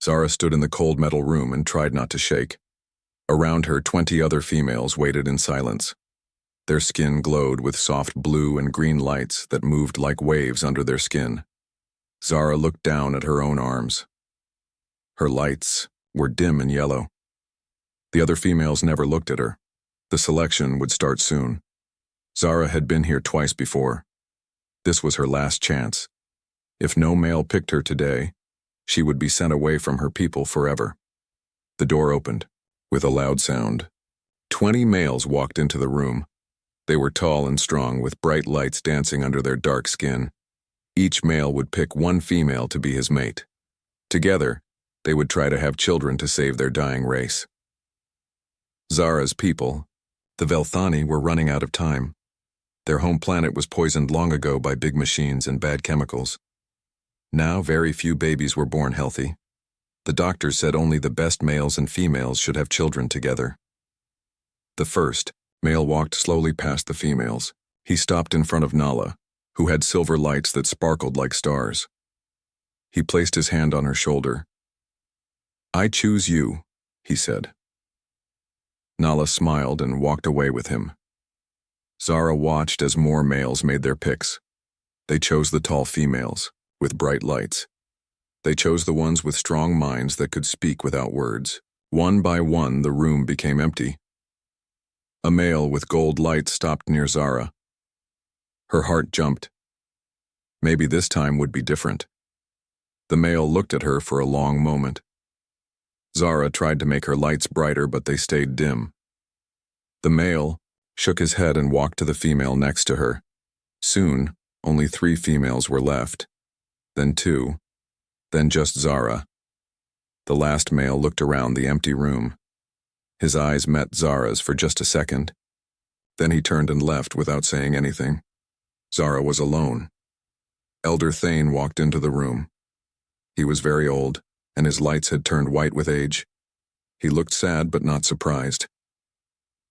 Zara stood in the cold metal room and tried not to shake. Around her, 20 other females waited in silence. Their skin glowed with soft blue and green lights that moved like waves under their skin. Zara looked down at her own arms. Her lights were dim and yellow. The other females never looked at her. The selection would start soon. Zara had been here twice before. This was her last chance. If no male picked her today, she would be sent away from her people forever. The door opened, with a loud sound. 20 males walked into the room. They were tall and strong, with bright lights dancing under their dark skin. Each male would pick one female to be his mate. Together, they would try to have children to save their dying race. Zara's people, the Velthani, were running out of time. Their home planet was poisoned long ago by big machines and bad chemicals. Now very few babies were born healthy. The doctors said only the best males and females should have children together. The first male walked slowly past the females. He stopped in front of Nala, who had silver lights that sparkled like stars. He placed his hand on her shoulder. "I choose you," he said. Nala smiled and walked away with him. Zara watched as more males made their picks. They chose the tall females, with bright lights. They chose the ones with strong minds that could speak without words. One by one, the room became empty. A male with gold lights stopped near Zara. Her heart jumped. Maybe this time would be different. The male looked at her for a long moment. Zara tried to make her lights brighter, but they stayed dim. The male shook his head and walked to the female next to her. Soon, only 3 females were left. Then 2. Then just Zara. The last male looked around the empty room. His eyes met Zara's for just a second. Then he turned and left without saying anything. Zara was alone. Elder Thane walked into the room. He was very old, and his lights had turned white with age. He looked sad but not surprised.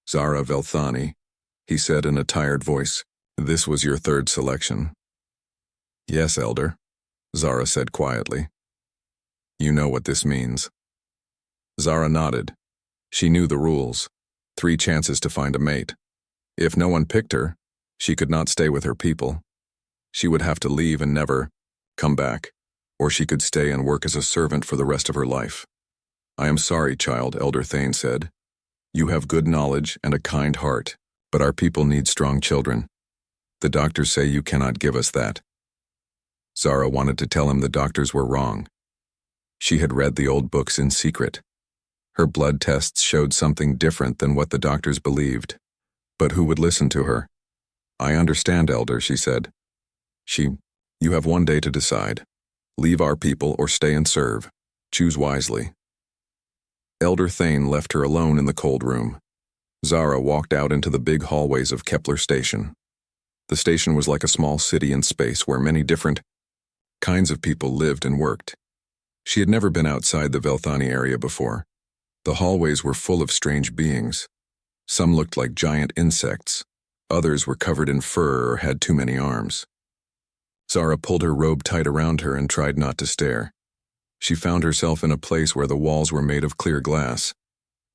"Zara Velthani," he said in a tired voice, "this was your 3rd selection." "Yes, Elder," Zara said quietly. "You know what this means." Zara nodded. She knew the rules. 3 chances to find a mate. If no one picked her, she could not stay with her people. She would have to leave and never come back, or she could stay and work as a servant for the rest of her life. "I am sorry, child," Elder Thane said. "You have good knowledge and a kind heart, but our people need strong children. The doctors say you cannot give us that." Zara wanted to tell him the doctors were wrong. She had read the old books in secret. Her blood tests showed something different than what the doctors believed. But who would listen to her? "I understand, Elder," she said. You have one day to decide. Leave our people or stay and serve. Choose wisely." Elder Thane left her alone in the cold room. Zara walked out into the big hallways of Kepler Station. The station was like a small city in space where many different kinds of people lived and worked. She had never been outside the Velthani area before. The hallways were full of strange beings. Some looked like giant insects. Others were covered in fur or had too many arms. Zara pulled her robe tight around her and tried not to stare. She found herself in a place where the walls were made of clear glass.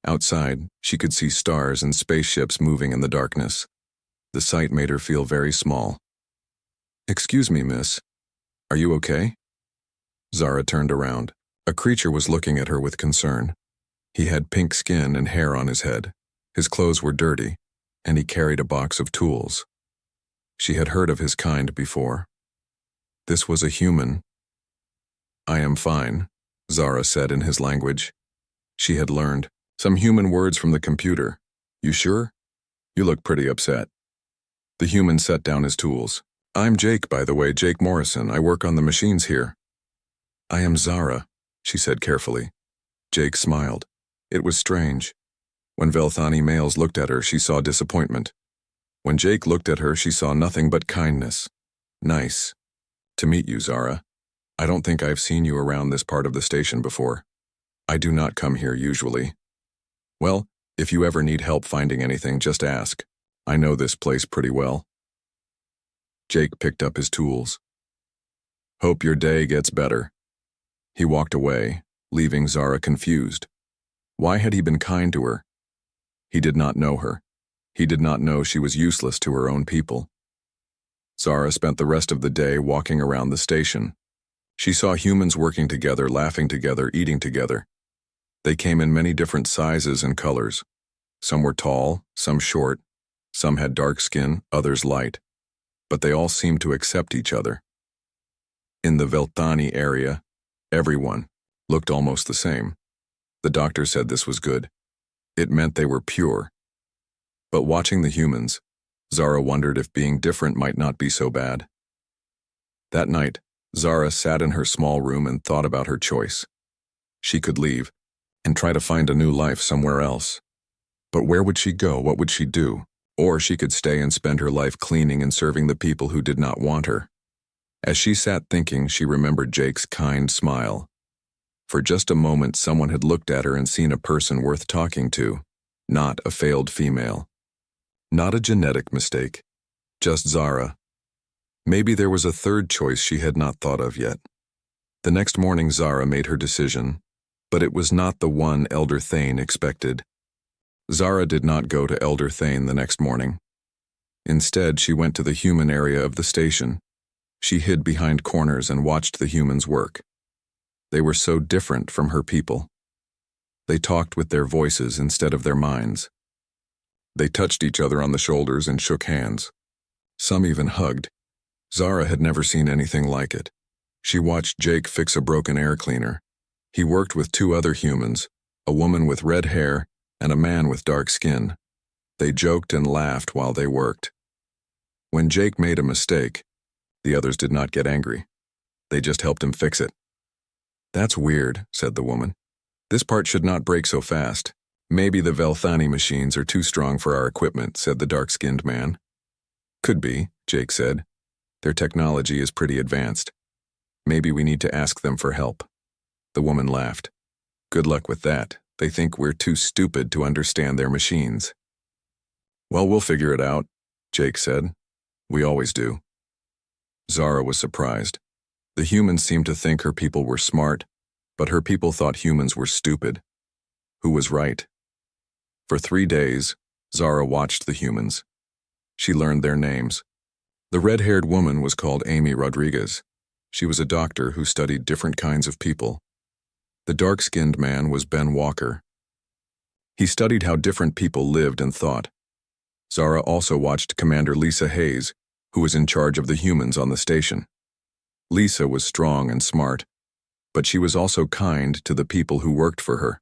Outside, she could see stars and spaceships moving in the darkness. The sight made her feel very small. "Excuse me, miss. Are you okay?" Zara turned around. A creature was looking at her with concern. He had pink skin and hair on his head. His clothes were dirty, and he carried a box of tools. She had heard of his kind before. This was a human. "I am fine," Zara said in his language. She had learned some human words from the computer. "You sure? You look pretty upset." The human set down his tools. "I'm Jake, by the way, Jake Morrison. I work on the machines here." "I am Zara," she said carefully. Jake smiled. It was strange. When Velthani males looked at her, she saw disappointment. When Jake looked at her, she saw nothing but kindness. "Nice to meet you, Zara. I don't think I've seen you around this part of the station before. I do not come here usually. Well, if you ever need help finding anything, just ask. I know this place pretty well." Jake picked up his tools. "Hope your day gets better." He walked away, leaving Zara confused. Why had he been kind to her? He did not know her. He did not know she was useless to her own people. Zara spent the rest of the day walking around the station. She saw humans working together, laughing together, eating together. They came in many different sizes and colors. Some were tall, some short, some had dark skin, others light. But they all seemed to accept each other. In the Velthani area, everyone looked almost the same. The doctor said this was good. It meant they were pure. But watching the humans, Zara wondered if being different might not be so bad. That night, Zara sat in her small room and thought about her choice. She could leave and try to find a new life somewhere else. But where would she go? What would she do? Or she could stay and spend her life cleaning and serving the people who did not want her. As she sat thinking, she remembered Jake's kind smile. For just a moment, someone had looked at her and seen a person worth talking to, not a failed female. Not a genetic mistake, just Zara. Maybe there was a third choice she had not thought of yet. The next morning, Zara made her decision, but it was not the one Elder Thane expected. Zara did not go to Elder Thane the next morning. Instead, she went to the human area of the station. She hid behind corners and watched the humans work. They were so different from her people. They talked with their voices instead of their minds. They touched each other on the shoulders and shook hands. Some even hugged. Zara had never seen anything like it. She watched Jake fix a broken air cleaner. He worked with two other humans, a woman with red hair and a man with dark skin. They joked and laughed while they worked. When Jake made a mistake, the others did not get angry. They just helped him fix it. "That's weird," said the woman. "This part should not break so fast. Maybe the Velthani machines are too strong for our equipment," said the dark-skinned man. "Could be," Jake said. "Their technology is pretty advanced. Maybe we need to ask them for help." The woman laughed. "Good luck with that. They think we're too stupid to understand their machines." "Well, we'll figure it out," Jake said. "We always do." Zara was surprised. The humans seemed to think her people were smart, but her people thought humans were stupid. Who was right? For 3 days, Zara watched the humans. She learned their names. The red-haired woman was called Amy Rodriguez. She was a doctor who studied different kinds of people. The dark-skinned man was Ben Walker. He studied how different people lived and thought. Zara also watched Commander Lisa Hayes, who was in charge of the humans on the station. Lisa was strong and smart, but she was also kind to the people who worked for her.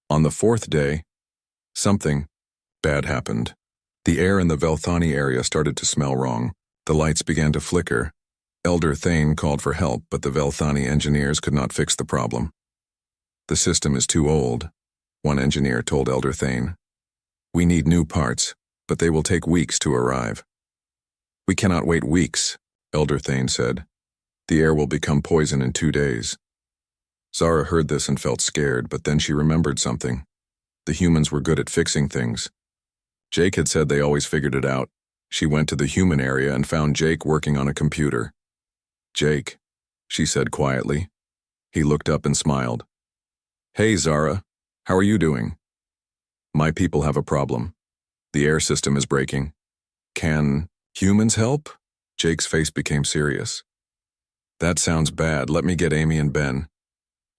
On the 4th day, something bad happened. The air in the Velthani area started to smell wrong. The lights began to flicker. Elder Thane called for help, but the Velthani engineers could not fix the problem. "The system is too old," one engineer told Elder Thane. "We need new parts, but they will take weeks to arrive." "We cannot wait weeks," Elder Thane said. "The air will become poison in 2 days." Zara heard this and felt scared, but then she remembered something. The humans were good at fixing things. Jake had said they always figured it out. She went to the human area and found Jake working on a computer. "Jake," she said quietly. He looked up and smiled. "Hey, Zara, how are you doing?" "My people have a problem. The air system is breaking. Can humans help?" Jake's face became serious. "That sounds bad. Let me get Amy and Ben."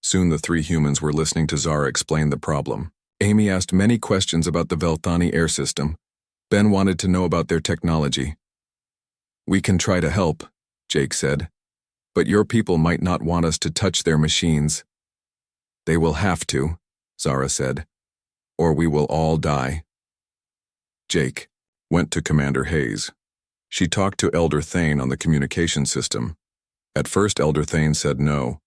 Soon the 3 humans were listening to Zara explain the problem. Amy asked many questions about the Velthani air system. Ben wanted to know about their technology. "We can try to help," Jake said, "but your people might not want us to touch their machines." "They will have to," Zara said, "or we will all die." Jake went to Commander Hayes. She talked to Elder Thane on the communication system. At first, Elder Thane said no.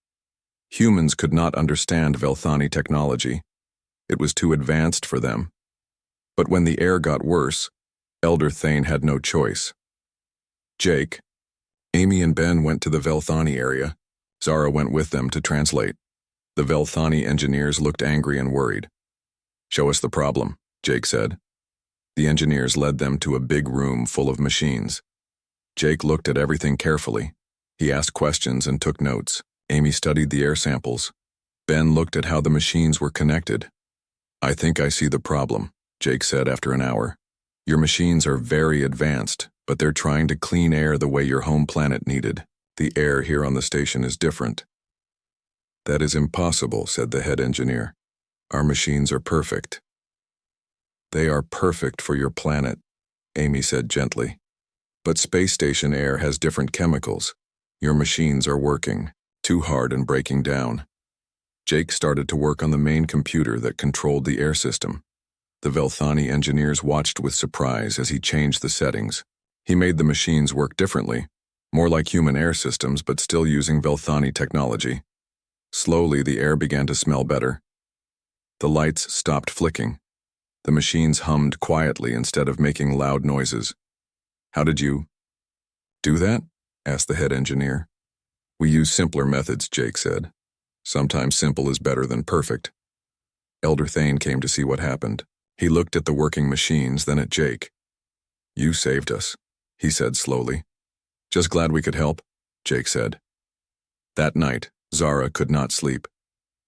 Humans could not understand Velthani technology. It was too advanced for them. But when the air got worse, Elder Thane had no choice. Jake, Amy and Ben went to the Velthani area. Zara went with them to translate. The Velthani engineers looked angry and worried. "Show us the problem," Jake said. The engineers led them to a big room full of machines. Jake looked at everything carefully. He asked questions and took notes. Amy studied the air samples. Ben looked at how the machines were connected. I think I see the problem, Jake said after an hour. Your machines are very advanced, but they're trying to clean air the way your home planet needed. The air here on the station is different. That is impossible, said the head engineer. Our machines are perfect. They are perfect for your planet, Amy said gently. But space station air has different chemicals. Your machines are working too hard and breaking down. Jake started to work on the main computer that controlled the air system. The Velthani engineers watched with surprise as he changed the settings. He made the machines work differently, more like human air systems but still using Velthani technology. Slowly, the air began to smell better. The lights stopped flicking. The machines hummed quietly instead of making loud noises. How did you do that? Asked the head engineer. We use simpler methods, Jake said. Sometimes simple is better than perfect. Elder Thane came to see what happened. He looked at the working machines, then at Jake. You saved us, he said slowly. Just glad we could help, Jake said. That night, Zara could not sleep.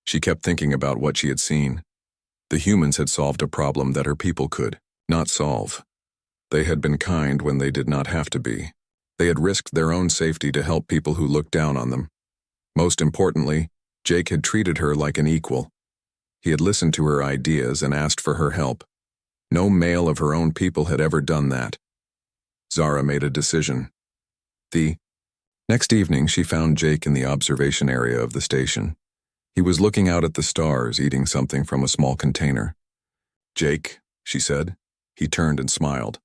She kept thinking about what she had seen. The humans had solved a problem that her people could not solve. They had been kind when they did not have to be. They had risked their own safety to help people who looked down on them. Most importantly, Jake had treated her like an equal. He had listened to her ideas and asked for her help. No male of her own people had ever done that. Zara made a decision. The next evening, she found Jake in the observation area of the station. He was looking out at the stars, eating something from a small container. Jake, she said. He turned and smiled.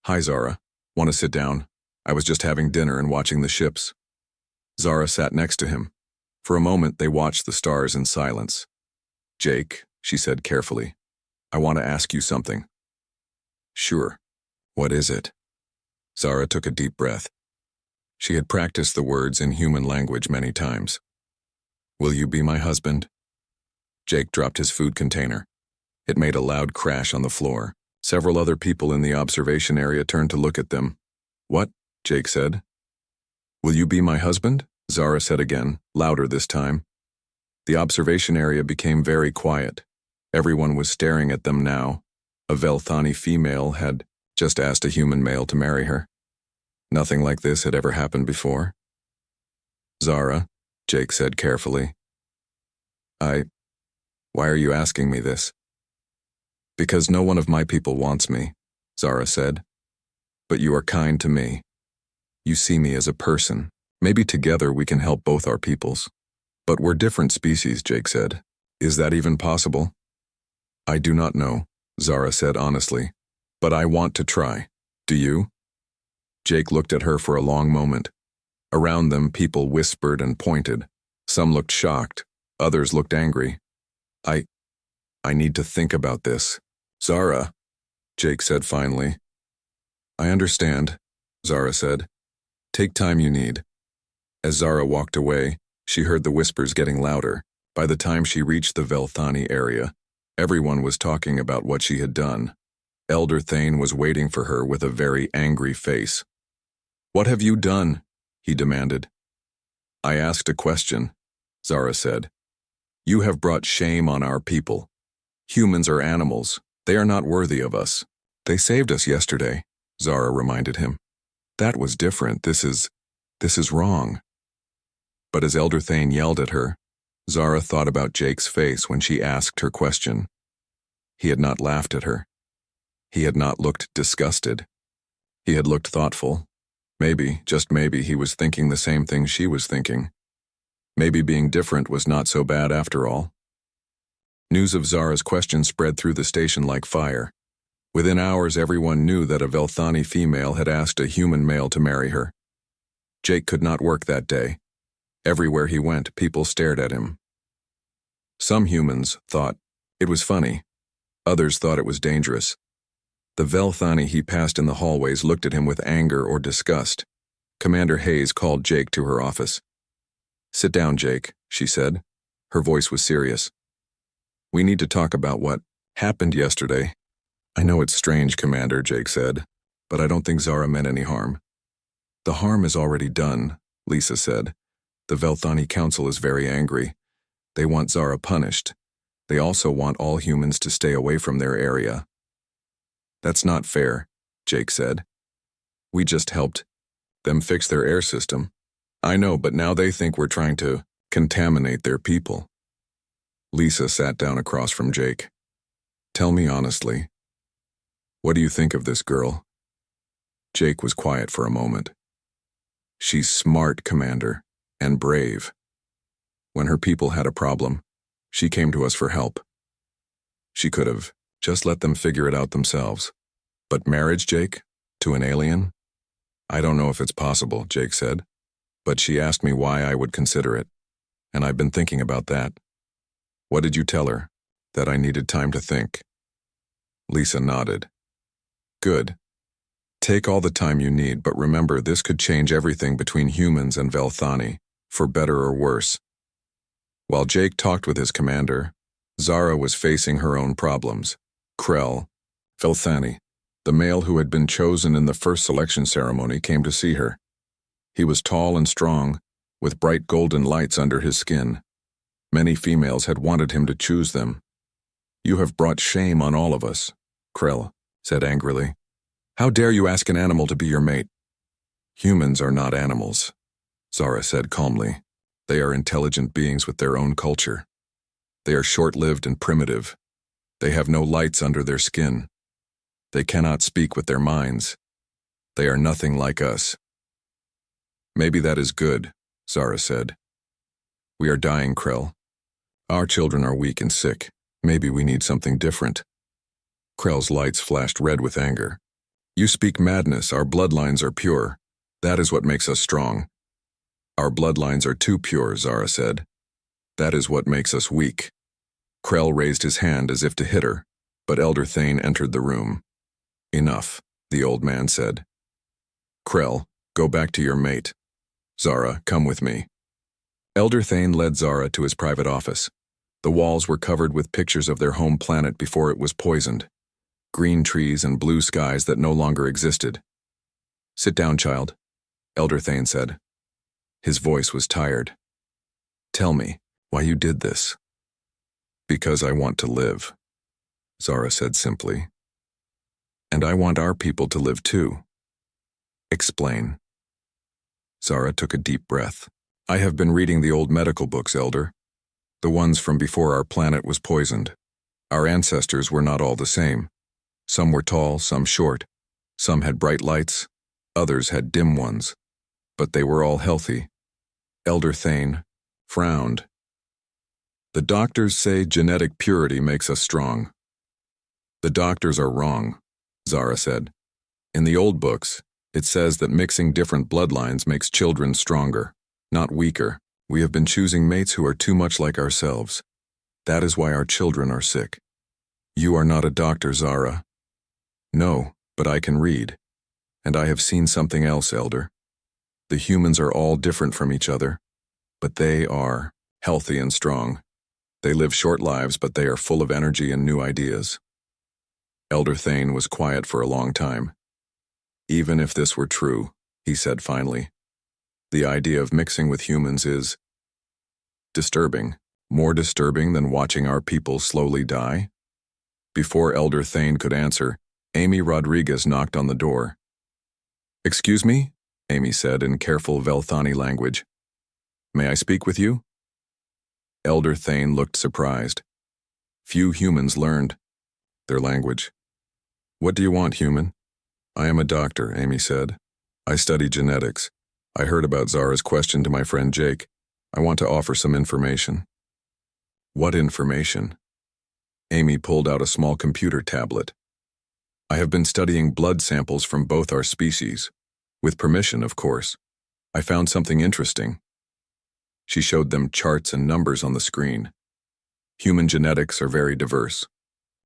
Hi, Zara. Want to sit down? I was just having dinner and watching the ships. Zara sat next to him. For a moment, they watched the stars in silence. Jake, she said carefully, I want to ask you something. Sure. What is it? Zara took a deep breath. She had practiced the words in human language many times. Will you be my husband? Jake dropped his food container. It made a loud crash on the floor. Several other people in the observation area turned to look at them. What? Jake said. Will you be my husband? Zara said again, louder this time. The observation area became very quiet. Everyone was staring at them now. A Velthani female had just asked a human male to marry her. Nothing like this had ever happened before. Zara, Jake said carefully. Why are you asking me this? Because no one of my people wants me, Zara said. But you are kind to me. You see me as a person. Maybe together we can help both our peoples. But we're different species, Jake said. Is that even possible? I do not know, Zara said honestly. But I want to try. Do you? Jake looked at her for a long moment. Around them, people whispered and pointed. Some looked shocked. Others looked angry. I need to think about this. Zara, Jake said finally. I understand, Zara said. Take time you need. As Zara walked away, she heard the whispers getting louder. By the time she reached the Velthani area, everyone was talking about what she had done. Elder Thane was waiting for her with a very angry face. What have you done? He demanded. I asked a question, Zara said. You have brought shame on our people. Humans are animals. They are not worthy of us. They saved us yesterday, Zara reminded him. That was different. This is wrong. But as Elder Thane yelled at her, Zara thought about Jake's face when she asked her question. He had not laughed at her. He had not looked disgusted. He had looked thoughtful. Maybe, just maybe, he was thinking the same thing she was thinking. Maybe being different was not so bad after all. News of Zara's question spread through the station like fire. Within hours, everyone knew that a Velthani female had asked a human male to marry her. Jake could not work that day. Everywhere he went, people stared at him. Some humans thought it was funny. Others thought it was dangerous. The Velthani he passed in the hallways looked at him with anger or disgust. Commander Hayes called Jake to her office. Sit down, Jake, she said. Her voice was serious. We need to talk about what happened yesterday. I know it's strange, Commander, Jake said, but I don't think Zara meant any harm. The harm is already done, Lisa said. The Velthani Council is very angry. They want Zara punished. They also want all humans to stay away from their area. That's not fair, Jake said. We just helped them fix their air system. I know, but now they think we're trying to contaminate their people. Lisa sat down across from Jake. Tell me honestly, what do you think of this girl? Jake was quiet for a moment. She's smart, Commander, and brave. When her people had a problem, she came to us for help. She could have just let them figure it out themselves. But marriage, Jake, to an alien? I don't know if it's possible, Jake said. But she asked me why I would consider it. And I've been thinking about that. What did you tell her? That I needed time to think. Lisa nodded. Good. Take all the time you need, but remember this could change everything between humans and Velthani, for better or worse. While Jake talked with his commander, Zara was facing her own problems. Krell, Velthani, the male who had been chosen in the first selection ceremony, came to see her. He was tall and strong, with bright golden lights under his skin. Many females had wanted him to choose them. You have brought shame on all of us, Krell said angrily. How dare you ask an animal to be your mate? Humans are not animals, Zara said calmly. They are intelligent beings with their own culture. They are short-lived and primitive. They have no lights under their skin. They cannot speak with their minds. They are nothing like us. Maybe that is good, Zara said. We are dying, Krell. Our children are weak and sick. Maybe we need something different. Krell's lights flashed red with anger. You speak madness. Our bloodlines are pure. That is what makes us strong. Our bloodlines are too pure, Zara said. That is what makes us weak. Krell raised his hand as if to hit her, but Elder Thane entered the room. Enough, the old man said. Krell, go back to your mate. Zara, come with me. Elder Thane led Zara to his private office. The walls were covered with pictures of their home planet before it was poisoned. Green trees and blue skies that no longer existed. Sit down, child, Elder Thane said. His voice was tired. Tell me why you did this. Because I want to live, Zara said simply. And I want our people to live too. Explain. Zara took a deep breath. I have been reading the old medical books, Elder. The ones from before our planet was poisoned. Our ancestors were not all the same. Some were tall, some short. Some had bright lights. Others had dim ones. But they were all healthy. Elder Thane frowned. The doctors say genetic purity makes us strong. The doctors are wrong, Zara said. In the old books, it says that mixing different bloodlines makes children stronger, not weaker. We have been choosing mates who are too much like ourselves. That is why our children are sick. You are not a doctor, Zara. No, but I can read. And I have seen something else, Elder. The humans are all different from each other, but they are healthy and strong. They live short lives, but they are full of energy and new ideas. Elder Thane was quiet for a long time. Even if this were true, he said finally, the idea of mixing with humans is disturbing, more disturbing than watching our people slowly die. Before Elder Thane could answer, Amy Rodriguez knocked on the door. Excuse me, Amy said in careful Velthani language. May I speak with you? Elder Thane looked surprised. Few humans learned their language. What do you want, human? I am a doctor, Amy said. I study genetics. I heard about Zara's question to my friend Jake. I want to offer some information. What information? Amy pulled out a small computer tablet. I have been studying blood samples from both our species. With permission, of course. I found something interesting. She showed them charts and numbers on the screen. Human genetics are very diverse.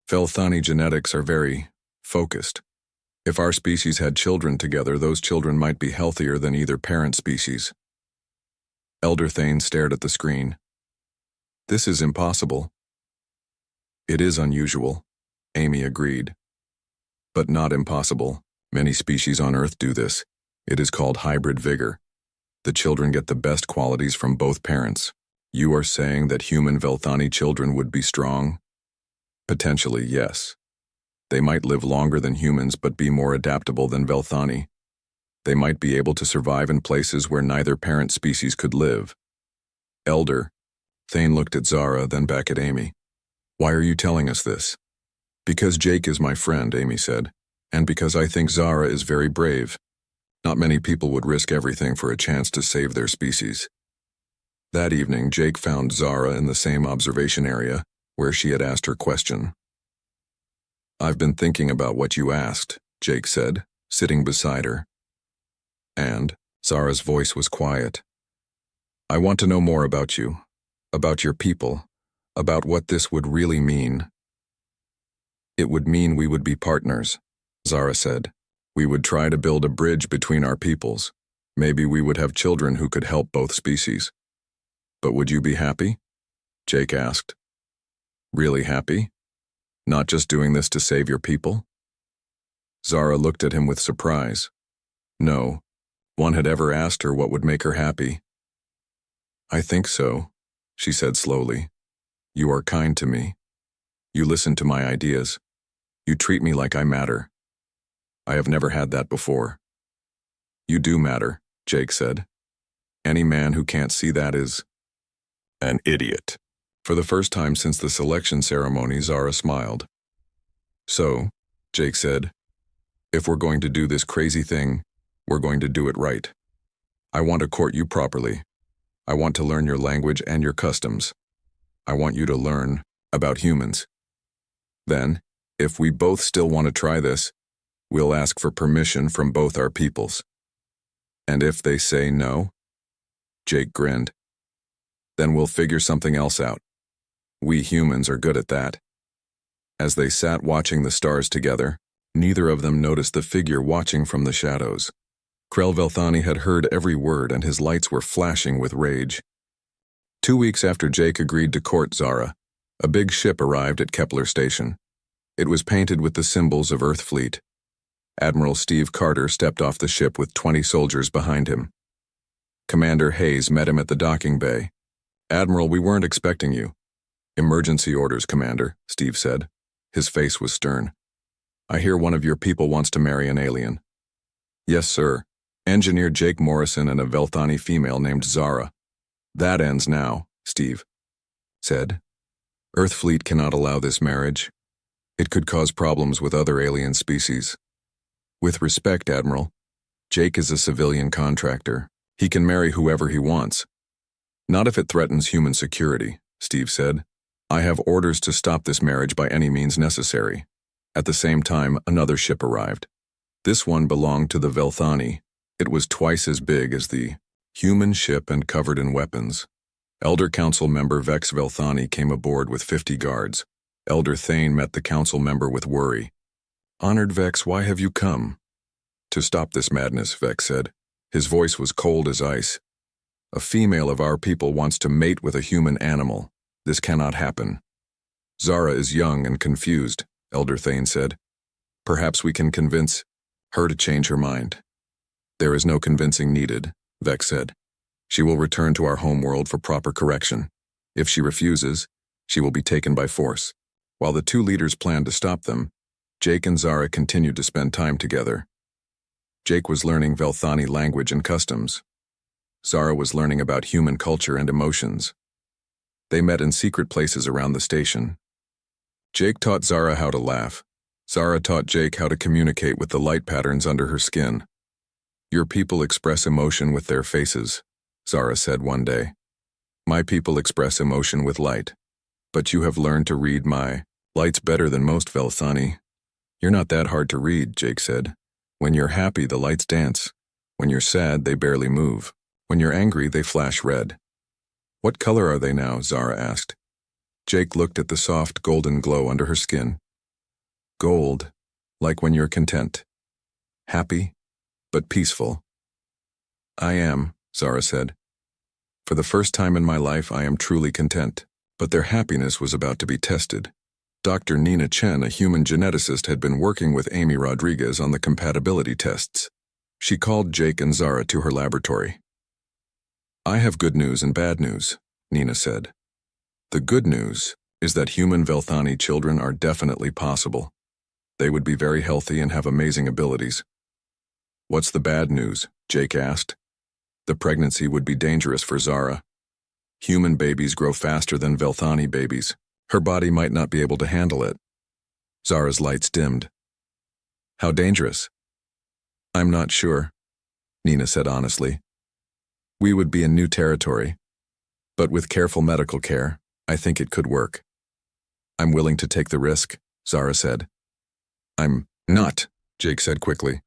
Velthani genetics are very focused. If our species had children together, those children might be healthier than either parent species. Elder Thane stared at the screen. This is impossible. It is unusual, Amy agreed. But not impossible. Many species on Earth do this. It is called hybrid vigor. The children get the best qualities from both parents. You are saying that human Velthani children would be strong? Potentially, yes. They might live longer than humans but be more adaptable than Velthani. They might be able to survive in places where neither parent species could live. Elder, Thane looked at Zara, then back at Amy. Why are you telling us this? Because Jake is my friend, Amy said, and because I think Zara is very brave. Not many people would risk everything for a chance to save their species. That evening, Jake found Zara in the same observation area where she had asked her question. I've been thinking about what you asked, Jake said, sitting beside her. And Zara's voice was quiet. I want to know more about you, about your people, about what this would really mean. It would mean we would be partners, Zara said. We would try to build a bridge between our peoples. Maybe we would have children who could help both species. But would you be happy? Jake asked. Really happy? Not just doing this to save your people? Zara looked at him with surprise. No one had ever asked her what would make her happy. I think so, she said slowly. You are kind to me. You listen to my ideas. You treat me like I matter. I have never had that before. You do matter, Jake said. Any man who can't see that is an idiot. For the first time since the selection ceremony, Zara smiled. So, Jake said, if we're going to do this crazy thing, we're going to do it right. I want to court you properly. I want to learn your language and your customs. I want you to learn about humans. Then, if we both still want to try this, we'll ask for permission from both our peoples. And if they say no, Jake grinned, then we'll figure something else out. We humans are good at that. As they sat watching the stars together, neither of them noticed the figure watching from the shadows. Krell Velthani had heard every word and his lights were flashing with rage. 2 weeks after Jake agreed to court Zara, a big ship arrived at Kepler Station. It was painted with the symbols of Earth Fleet. Admiral Steve Carter stepped off the ship with 20 soldiers behind him. Commander Hayes met him at the docking bay. Admiral, we weren't expecting you. Emergency orders, Commander, Steve said. His face was stern. I hear one of your people wants to marry an alien. Yes, sir. Engineer Jake Morrison and a Velthani female named Zara. That ends now, Steve said. Earth Fleet cannot allow this marriage. It could cause problems with other alien species. With respect, Admiral, Jake is a civilian contractor. He can marry whoever he wants. Not if it threatens human security, Steve said. I have orders to stop this marriage by any means necessary. At the same time, another ship arrived. This one belonged to the Velthani. It was twice as big as the human ship and covered in weapons. Elder Council member Vex Velthani came aboard with 50 guards. Elder Thane met the council member with worry. Honored Vex, why have you come? To stop this madness, Vex said. His voice was cold as ice. A female of our people wants to mate with a human animal. This cannot happen. Zara is young and confused, Elder Thane said. Perhaps we can convince her to change her mind. There is no convincing needed, Vex said. She will return to our homeworld for proper correction. If she refuses, she will be taken by force. While the two leaders planned to stop them, Jake and Zara continued to spend time together. Jake was learning Velthani language and customs. Zara was learning about human culture and emotions. They met in secret places around the station. Jake taught Zara how to laugh. Zara taught Jake how to communicate with the light patterns under her skin. Your people express emotion with their faces, Zara said one day. My people express emotion with light. But you have learned to read my lights better than most, Velthani. You're not that hard to read, Jake said. When you're happy, the lights dance. When you're sad, they barely move. When you're angry, they flash red. What color are they now? Zara asked. Jake looked at the soft golden glow under her skin. Gold, like when you're content. Happy, but peaceful. I am, Zara said. For the first time in my life, I am truly content. But their happiness was about to be tested. Dr. Nina Chen, a human geneticist, had been working with Amy Rodriguez on the compatibility tests. She called Jake and Zara to her laboratory. I have good news and bad news, Nina said. The good news is that human Velthani children are definitely possible. They would be very healthy and have amazing abilities. What's the bad news? Jake asked. The pregnancy would be dangerous for Zara. Human babies grow faster than Velthani babies. Her body might not be able to handle it. Zara's lights dimmed. How dangerous? I'm not sure, Nina said honestly. We would be in new territory, but with careful medical care, I think it could work. I'm willing to take the risk, Zara said. I'm not, Jake said quickly.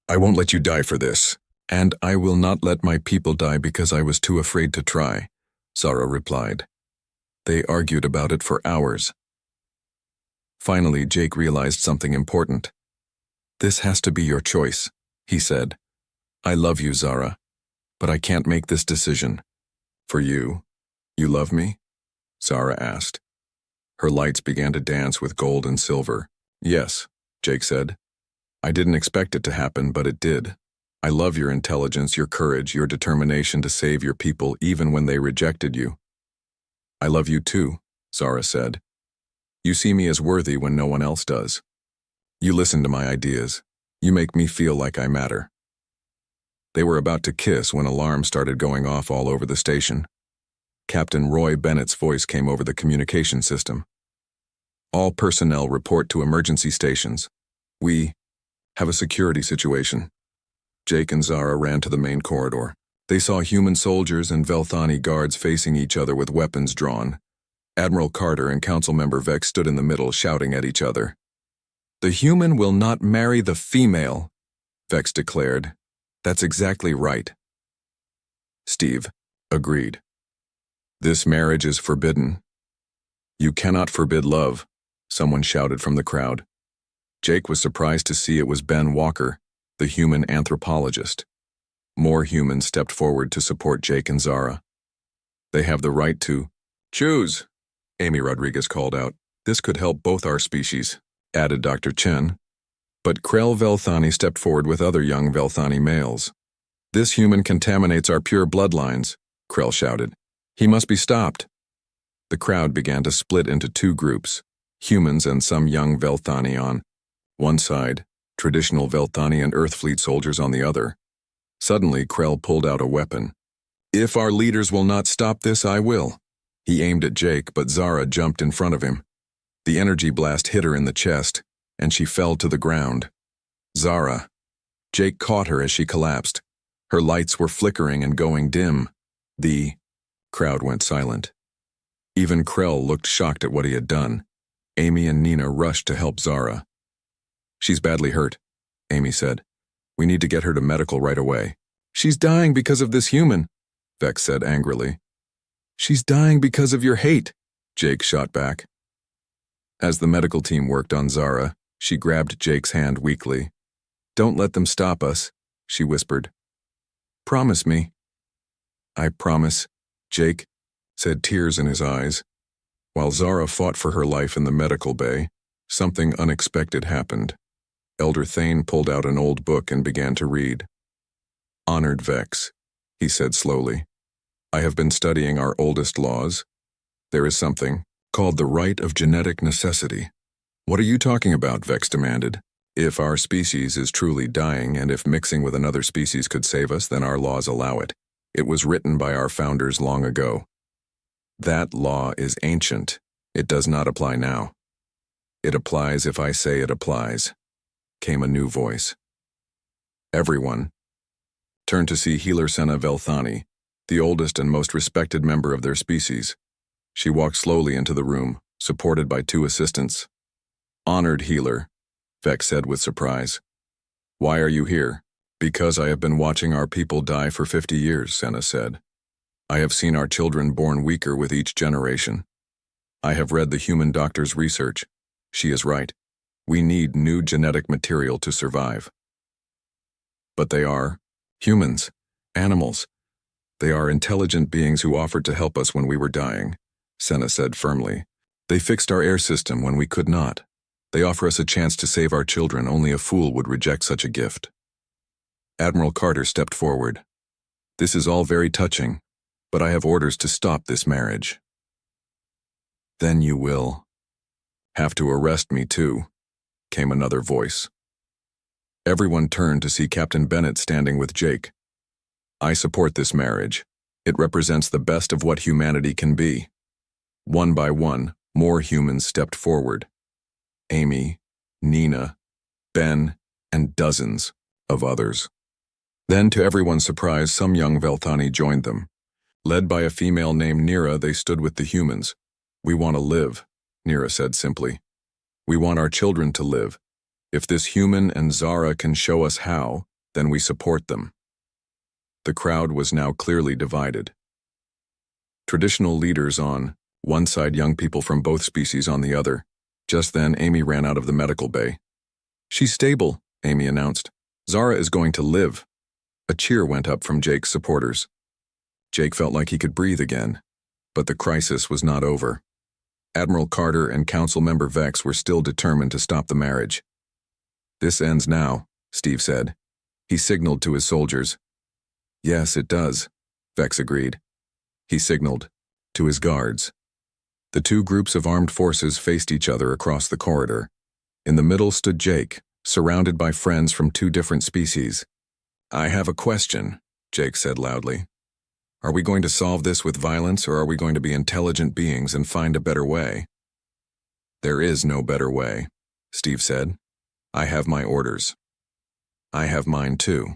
I won't let you die for this, and I will not let my people die because I was too afraid to try, Zara replied. They argued about it for hours. Finally, Jake realized something important. This has to be your choice, he said. I love you, Zara, but I can't make this decision. For you? You love me? Zara asked. Her lights began to dance with gold and silver. Yes, Jake said. I didn't expect it to happen, but it did. I love your intelligence, your courage, your determination to save your people even when they rejected you. I love you too, Zara said. You see me as worthy when no one else does. You listen to my ideas. You make me feel like I matter. They were about to kiss when alarms started going off all over the station. Captain Roy Bennett's voice came over the communication system. All personnel report to emergency stations. We have a security situation. Jake and Zara ran to the main corridor. They saw human soldiers and Velthani guards facing each other with weapons drawn. Admiral Carter and Councilmember Vex stood in the middle, shouting at each other. The human will not marry the female, Vex declared. That's exactly right. Steve agreed. This marriage is forbidden. You cannot forbid love, someone shouted from the crowd. Jake was surprised to see it was Ben Walker, the human anthropologist. More humans stepped forward to support Jake and Zara. They have the right to choose, Amy Rodriguez called out. This could help both our species, added Dr. Chen. But Krell Velthani stepped forward with other young Velthani males. This human contaminates our pure bloodlines, Krell shouted. He must be stopped. The crowd began to split into two groups, humans and some young Velthani on one side, traditional Velthani and Earthfleet soldiers on the other. Suddenly, Krell pulled out a weapon. If our leaders will not stop this, I will. He aimed at Jake, but Zara jumped in front of him. The energy blast hit her in the chest, and she fell to the ground. Zara. Jake caught her as she collapsed. Her lights were flickering and going dim. The crowd went silent. Even Krell looked shocked at what he had done. Amy and Nina rushed to help Zara. She's badly hurt, Amy said. We need to get her to medical right away. She's dying because of this human, Vex said angrily. She's dying because of your hate, Jake shot back. As the medical team worked on Zara, she grabbed Jake's hand weakly. Don't let them stop us, she whispered. Promise me. I promise, Jake said, tears in his eyes. While Zara fought for her life in the medical bay, something unexpected happened. Elder Thane pulled out an old book and began to read. Honored Vex, he said slowly. I have been studying our oldest laws. There is something called the right of genetic necessity. What are you talking about? Vex demanded. If our species is truly dying and if mixing with another species could save us, then our laws allow it. It was written by our founders long ago. That law is ancient. It does not apply now. It applies if I say it applies, came a new voice. Everyone turned to see Healer Senna Velthani, the oldest and most respected member of their species. She walked slowly into the room, supported by two assistants. Honored healer, Vex said with surprise. Why are you here? Because I have been watching our people die for 50 years, Senna said. I have seen our children born weaker with each generation. I have read the human doctor's research. She is right. We need new genetic material to survive. But they are humans, animals. They are intelligent beings who offered to help us when we were dying, Senna said firmly. They fixed our air system when we could not. They offer us a chance to save our children. Only a fool would reject such a gift. Admiral Carter stepped forward. This is all very touching, but I have orders to stop this marriage. Then you will have to arrest me too, came another voice. Everyone turned to see Captain Bennett standing with Jake. I support this marriage. It represents the best of what humanity can be. One by one, more humans stepped forward. Amy, Nina, Ben, and dozens of others. Then, to everyone's surprise, some young Velthani joined them. Led by a female named Nira, they stood with the humans. We want to live, Nira said simply. We want our children to live. If this human and Zara can show us how, then we support them. The crowd was now clearly divided. Traditional leaders on one side, young people from both species on the other. Just then, Amy ran out of the medical bay. She's stable, Amy announced. Zara is going to live. A cheer went up from Jake's supporters. Jake felt like he could breathe again, but the crisis was not over. Admiral Carter and Council Member Vex were still determined to stop the marriage. This ends now, Steve said. He signaled to his soldiers. Yes, it does, Vex agreed. He signaled to his guards. The two groups of armed forces faced each other across the corridor. In the middle stood Jake, surrounded by friends from two different species. I have a question, Jake said loudly. Are we going to solve this with violence, or are we going to be intelligent beings and find a better way? There is no better way, Steve said. I have my orders. I have mine too,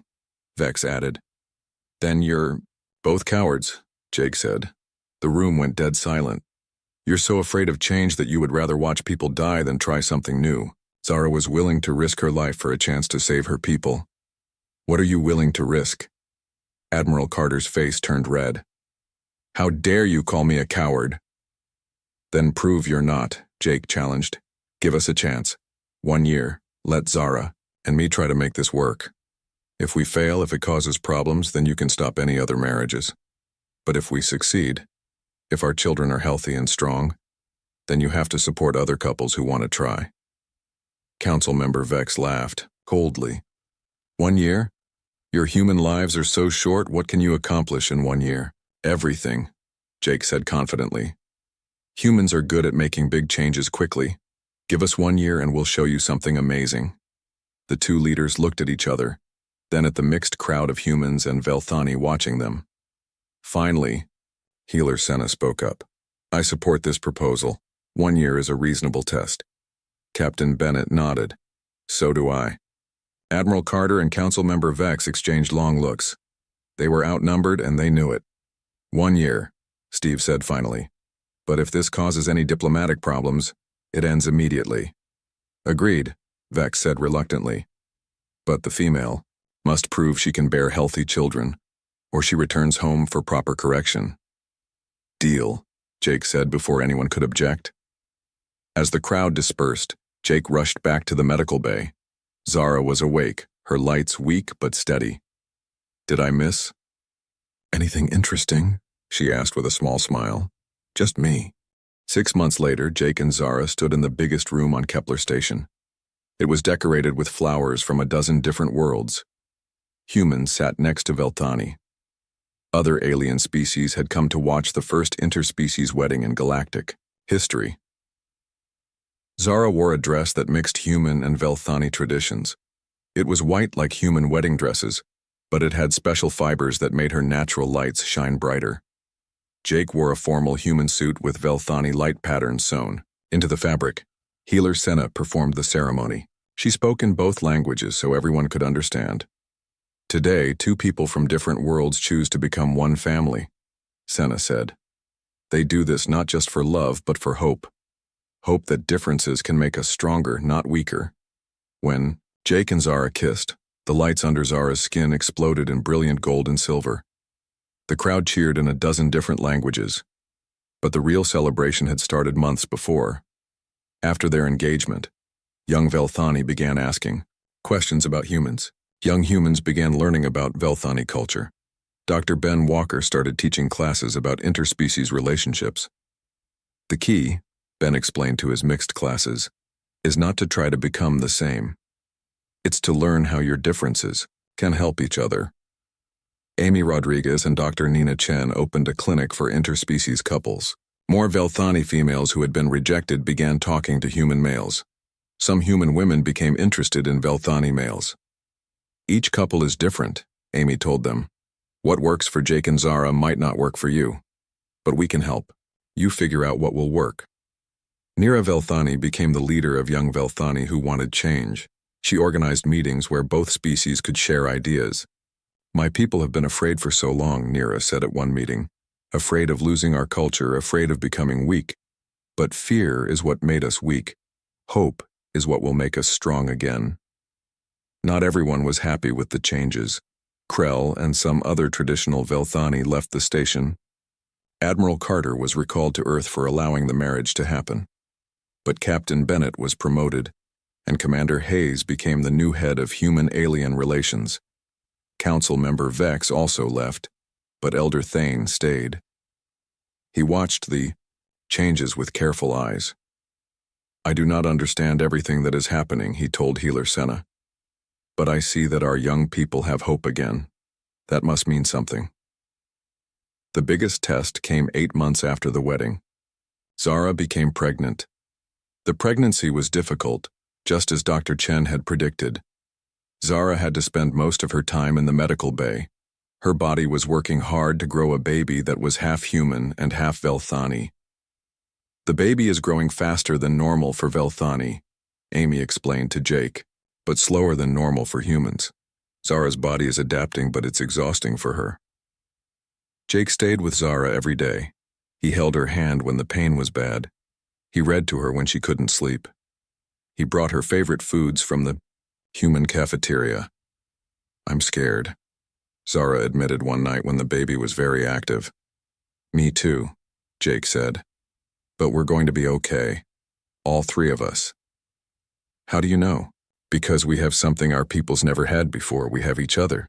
Vex added. Then you're both cowards, Jake said. The room went dead silent. You're so afraid of change that you would rather watch people die than try something new. Zara was willing to risk her life for a chance to save her people. What are you willing to risk? Admiral Carter's face turned red. How dare you call me a coward? Then prove you're not, Jake challenged. Give us a chance. 1 year, let Zara and me try to make this work. If we fail, if it causes problems, then you can stop any other marriages. But if we succeed, if our children are healthy and strong, then you have to support other couples who want to try. Council Member Vex laughed, coldly. 1 year? Your human lives are so short, what can you accomplish in 1 year? Everything, Jake said confidently. Humans are good at making big changes quickly. Give us 1 year and we'll show you something amazing. The two leaders looked at each other, then at the mixed crowd of humans and Velthani watching them. Finally, Healer Senna spoke up. I support this proposal. 1 year is a reasonable test. Captain Bennett nodded. So do I. Admiral Carter and Council Member Vex exchanged long looks. They were outnumbered and they knew it. 1 year, Steve said finally. But if this causes any diplomatic problems, it ends immediately. Agreed, Vex said reluctantly. But the female must prove she can bear healthy children, or she returns home for proper correction. Deal, Jake said before anyone could object. As the crowd dispersed, Jake rushed back to the medical bay. Zara was awake, her lights weak but steady. Did I miss anything interesting? She asked with a small smile. Just me. 6 months later, Jake and Zara stood in the biggest room on Kepler Station. It was decorated with flowers from a dozen different worlds. Humans sat next to Velthani. Other alien species had come to watch the first interspecies wedding in galactic history. Zara wore a dress that mixed human and Velthani traditions. It was white like human wedding dresses, but it had special fibers that made her natural lights shine brighter. Jake wore a formal human suit with Velthani light patterns sewn into the fabric. Healer Senna performed the ceremony. She spoke in both languages so everyone could understand. Today, two people from different worlds choose to become one family, Senna said. They do this not just for love, but for hope. Hope that differences can make us stronger, not weaker. When Jake and Zara kissed, the lights under Zara's skin exploded in brilliant gold and silver. The crowd cheered in a dozen different languages. But the real celebration had started months before. After their engagement, young Velthani began asking questions about humans. Young humans began learning about Velthani culture. Dr. Ben Walker started teaching classes about interspecies relationships. The key, Ben explained to his mixed classes, is not to try to become the same. It's to learn how your differences can help each other. Amy Rodriguez and Dr. Nina Chen opened a clinic for interspecies couples. More Velthani females who had been rejected began talking to human males. Some human women became interested in Velthani males. Each couple is different, Amy told them. What works for Jake and Zara might not work for you. But we can help. You figure out what will work. Nira Velthani became the leader of young Velthani who wanted change. She organized meetings where both species could share ideas. My people have been afraid for so long, Nira said at one meeting. Afraid of losing our culture, afraid of becoming weak. But fear is what made us weak. Hope is what will make us strong again. Not everyone was happy with the changes. Krell and some other traditional Velthani left the station. Admiral Carter was recalled to Earth for allowing the marriage to happen. But Captain Bennett was promoted, and Commander Hayes became the new head of human-alien relations. Council member Vex also left, but Elder Thane stayed. He watched the changes with careful eyes. I do not understand everything that is happening, he told Healer Senna. But I see that our young people have hope again. That must mean something. The biggest test came 8 months after the wedding. Zara became pregnant. The pregnancy was difficult, just as Dr. Chen had predicted. Zara had to spend most of her time in the medical bay. Her body was working hard to grow a baby that was half human and half Velthani. The baby is growing faster than normal for Velthani, Amy explained to Jake, but slower than normal for humans. Zara's body is adapting, but it's exhausting for her. Jake stayed with Zara every day. He held her hand when the pain was bad. He read to her when she couldn't sleep. He brought her favorite foods from the human cafeteria. I'm scared, Zara admitted one night when the baby was very active. Me too, Jake said. But we're going to be okay. All 3 of us. How do you know? Because we have something our peoples never had before. We have each other.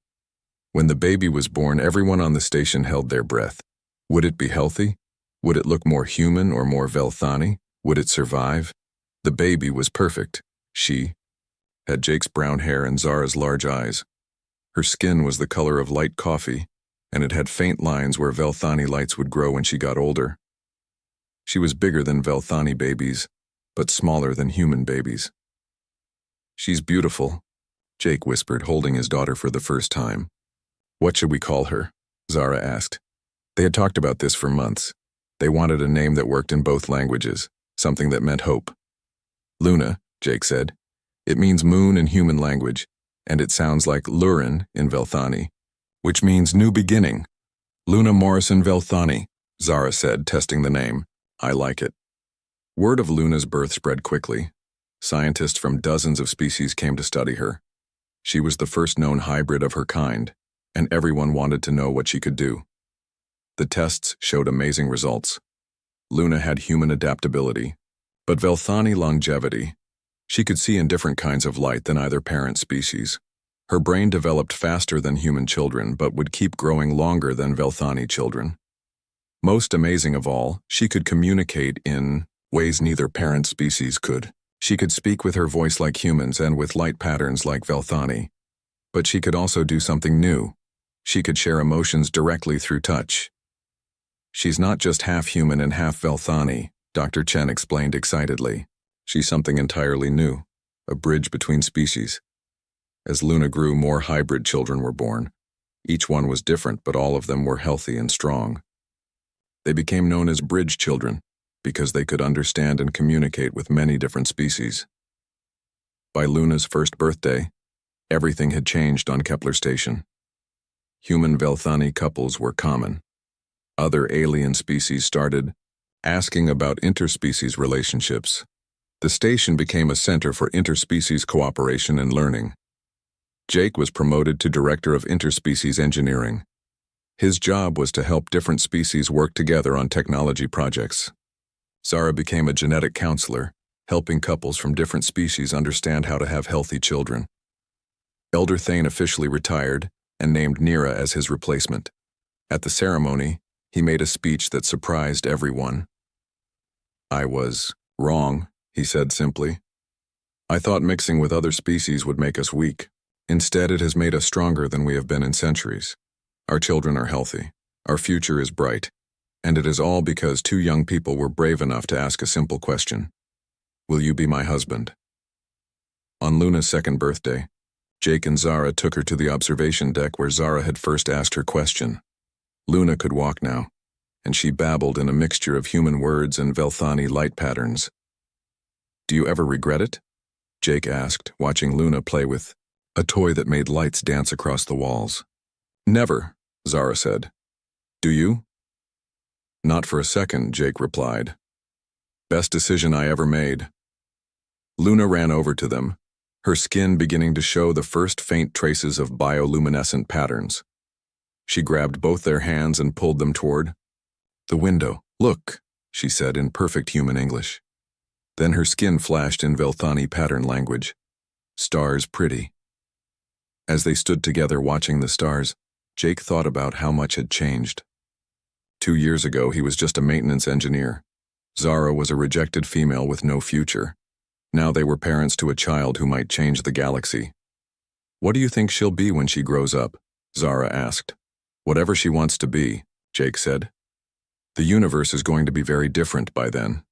When the baby was born, everyone on the station held their breath. Would it be healthy? Would it look more human or more Velthani? Would it survive? The baby was perfect. She had Jake's brown hair and Zara's large eyes. Her skin was the color of light coffee, and it had faint lines where Velthani lights would grow when she got older. She was bigger than Velthani babies, but smaller than human babies. She's beautiful, Jake whispered, holding his daughter for the first time. What should we call her? Zara asked. They had talked about this for months. They wanted a name that worked in both languages, something that meant hope. Luna, Jake said. It means moon in human language, and it sounds like Lurin in Velthani, which means new beginning. Luna Morrison Velthani, Zara said, testing the name. I like it. Word of Luna's birth spread quickly. Scientists from dozens of species came to study her. She was the first known hybrid of her kind, and everyone wanted to know what she could do. The tests showed amazing results. Luna had human adaptability, but Velthani longevity. She could see in different kinds of light than either parent species. Her brain developed faster than human children, but would keep growing longer than Velthani children. Most amazing of all, she could communicate in ways neither parent species could. She could speak with her voice like humans and with light patterns like Velthani. But she could also do something new. She could share emotions directly through touch. She's not just half human and half Velthani, Dr. Chen explained excitedly. She's something entirely new, a bridge between species. As Luna grew, more hybrid children were born. Each one was different, but all of them were healthy and strong. They became known as bridge children because they could understand and communicate with many different species. By Luna's first birthday, everything had changed on Kepler Station. Human Velthani couples were common. Other alien species started asking about interspecies relationships. The station became a center for interspecies cooperation and learning. Jake was promoted to Director of Interspecies Engineering. His job was to help different species work together on technology projects. Zara became a genetic counselor, helping couples from different species understand how to have healthy children. Elder Thane officially retired and named Nira as his replacement. At the ceremony, he made a speech that surprised everyone. I was wrong, he said simply. I thought mixing with other species would make us weak. Instead, it has made us stronger than we have been in centuries. Our children are healthy. Our future is bright. And it is all because two young people were brave enough to ask a simple question. Will you be my husband? On Luna's second birthday, Jake and Zara took her to the observation deck where Zara had first asked her question. Luna could walk now, and she babbled in a mixture of human words and Velthani light patterns. Do you ever regret it? Jake asked, watching Luna play with a toy that made lights dance across the walls. Never, Zara said. Do you? Not for a second, Jake replied. Best decision I ever made. Luna ran over to them, her skin beginning to show the first faint traces of bioluminescent patterns. She grabbed both their hands and pulled them toward the window. Look, she said in perfect human English. Then her skin flashed in Velthani pattern language. Stars pretty. As they stood together watching the stars, Jake thought about how much had changed. 2 years ago, he was just a maintenance engineer. Zara was a rejected female with no future. Now they were parents to a child who might change the galaxy. What do you think she'll be when she grows up? Zara asked. Whatever she wants to be, Jake said. The universe is going to be very different by then.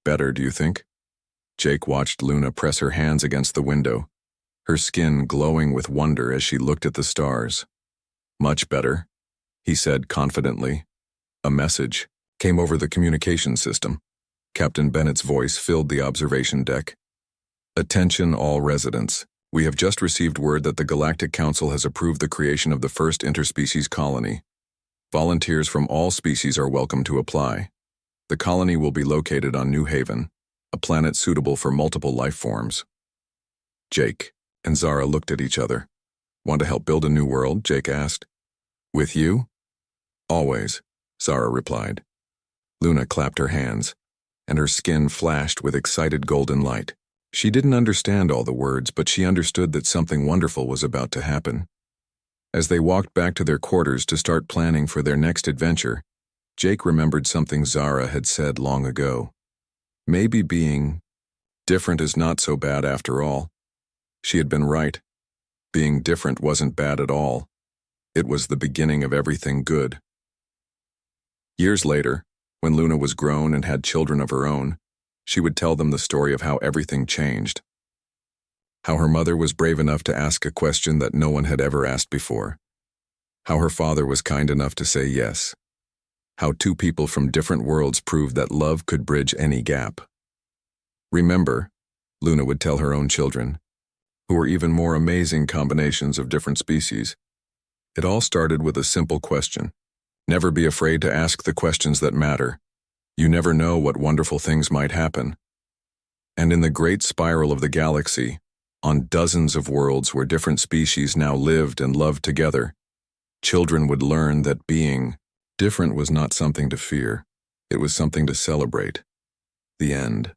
Better, do you think? Jake watched Luna press her hands against the window, her skin glowing with wonder as she looked at the stars. Much better, he said confidently. A message came over the communication system. Captain Bennett's voice filled the observation deck. Attention all residents. We have just received word that the Galactic Council has approved the creation of the first interspecies colony. Volunteers from all species are welcome to apply. The colony will be located on New Haven, a planet suitable for multiple life forms. Jake and Zara looked at each other. Want to help build a new world? Jake asked. With you? Always, Zara replied. Luna clapped her hands, and her skin flashed with excited golden light. She didn't understand all the words, but she understood that something wonderful was about to happen. As they walked back to their quarters to start planning for their next adventure, Jake remembered something Zara had said long ago. Maybe being different is not so bad after all. She had been right. Being different wasn't bad at all. It was the beginning of everything good. Years later, when Luna was grown and had children of her own, she would tell them the story of how everything changed. How her mother was brave enough to ask a question that no one had ever asked before. How her father was kind enough to say yes. How two people from different worlds proved that love could bridge any gap. Remember, Luna would tell her own children, who were even more amazing combinations of different species. It all started with a simple question. Never be afraid to ask the questions that matter. You never know what wonderful things might happen. And in the great spiral of the galaxy, on dozens of worlds where different species now lived and loved together, children would learn that being different was not something to fear. It was something to celebrate. The end.